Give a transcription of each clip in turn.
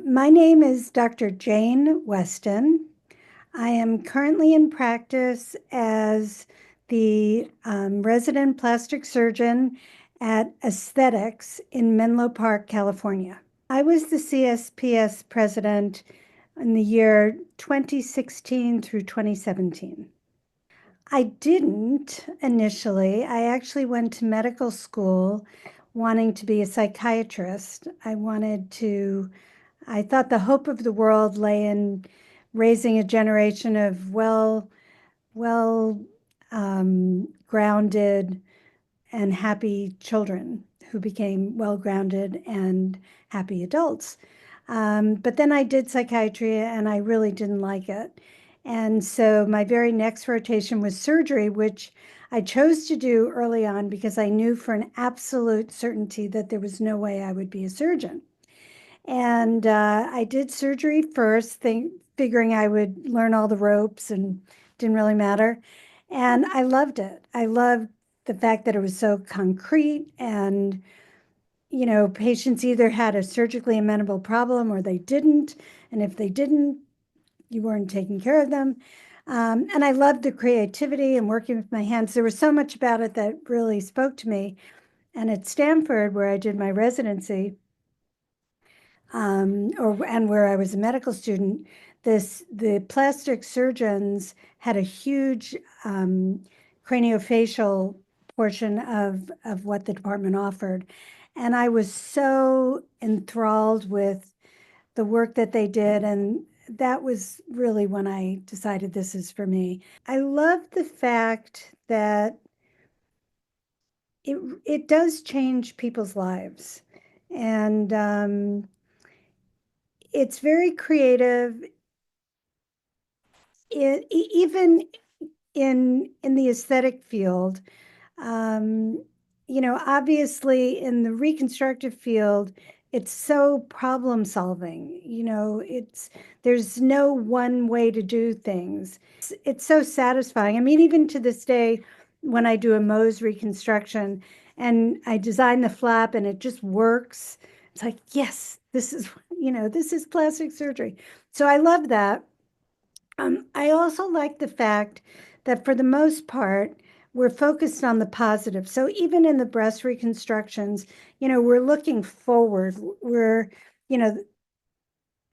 My name is Dr. Jane Weston. I am currently in practice as the resident plastic surgeon at Aesthetics in Menlo Park, California. I was the CSPS president in the year 2016 through 2017. I didn't initially. I actually went to medical school wanting to be a psychiatrist. I thought the hope of the world lay in raising a generation of grounded and happy children who became well grounded and happy adults. But then I did psychiatry and I really didn't like it. And so my very next rotation was surgery, which I chose to do early on because I knew for an absolute certainty that there was no way I would be a surgeon. And I did surgery first, figuring I would learn all the ropes and didn't really matter. And I loved it. I loved the fact that it was so concrete and, patients either had a surgically amenable problem or they didn't. And if they didn't, you weren't taking care of them. And I loved the creativity and working with my hands. There was so much about it that really spoke to me. And at Stanford, where I did my residency, and where I was a medical student, the plastic surgeons had a huge craniofacial portion of what the department offered. And I was so enthralled with the work that they did. And that was really when I decided this is for me. I love the fact that it does change people's lives. And it's very creative. Even in the aesthetic field, um, obviously in the reconstructive field, it's so problem solving. There's no one way to do things. It's so satisfying. I mean, even to this day, when I do a Mohs reconstruction and I design the flap and it just works, it's like, yes, this is plastic surgery. So I love that. I also like the fact that for the most part, we're focused on the positive. So even in the breast reconstructions, we're looking forward. You know,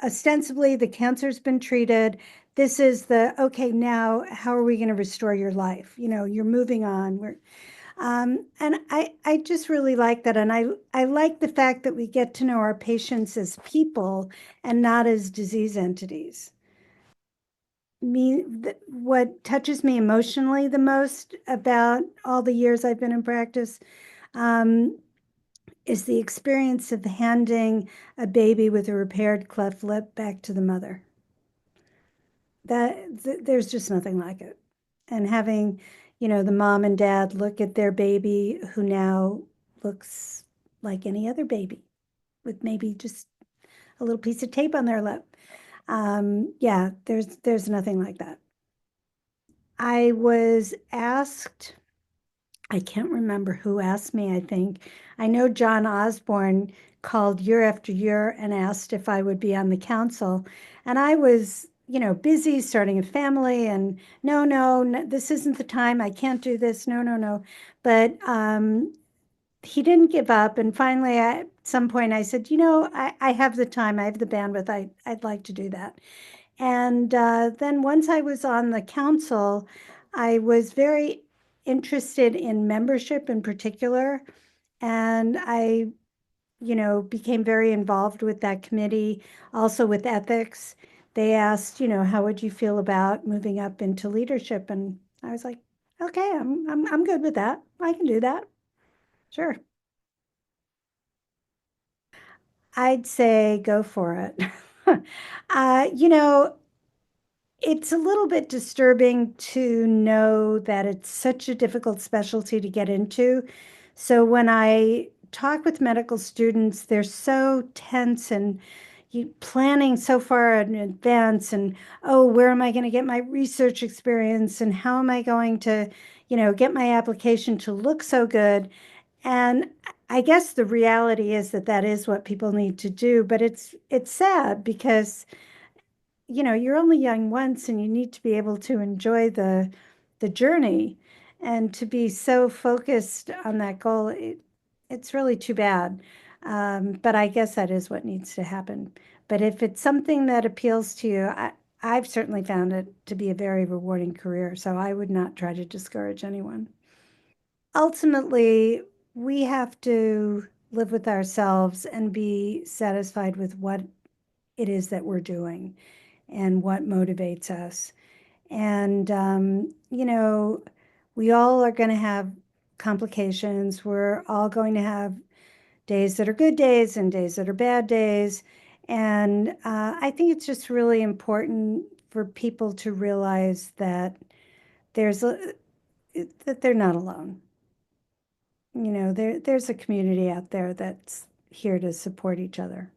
ostensibly the cancer's been treated. This is okay, now how are we going to restore your life? You're moving on. And I just really like that. And I like the fact that we get to know our patients as people and not as disease entities. What touches me emotionally the most about all the years I've been in practice um, is the experience of handing a baby with a repaired cleft lip back to the mother. There's just nothing like it. And having, the mom and dad look at their baby who now looks like any other baby with maybe just a little piece of tape on their lip. Yeah, there's nothing like that. I was asked, I can't remember who asked me, I think. I know John Osborne called year after year and asked if I would be on the council. And I was, busy starting a family and no, no, no, this isn't the time. I can't do this. No, no, no. But he didn't give up. And finally, at some point, I said, I have the time, I have the bandwidth. I'd like to do that. And then once I was on the council, I was very interested in membership in particular. And I, became very involved with that committee, also with ethics. They asked, how would you feel about moving up into leadership? And I was like, okay, I'm good with that. I can do that. Sure. I'd say go for it. uh, you know, It's a little bit disturbing to know that it's such a difficult specialty to get into. So when I talk with medical students, they're so tense and planning so far in advance and, oh, where am I going to get my research experience and how am I going to, get my application to look so good? And I guess the reality is that that is what people need to do, but it's sad because you're only young once and you need to be able to enjoy the journey and to be so focused on that goal. It's really too bad. But I guess that is what needs to happen. But if it's something that appeals to you, I've certainly found it to be a very rewarding career, so I would not try to discourage anyone. Ultimately, we have to live with ourselves and be satisfied with what it is that we're doing and what motivates us. And, we all are going to have complications. We're all going to have days that are good days and days that are bad days. And I think it's just really important for people to realize that there's a, that they're not alone. There's a community out there that's here to support each other.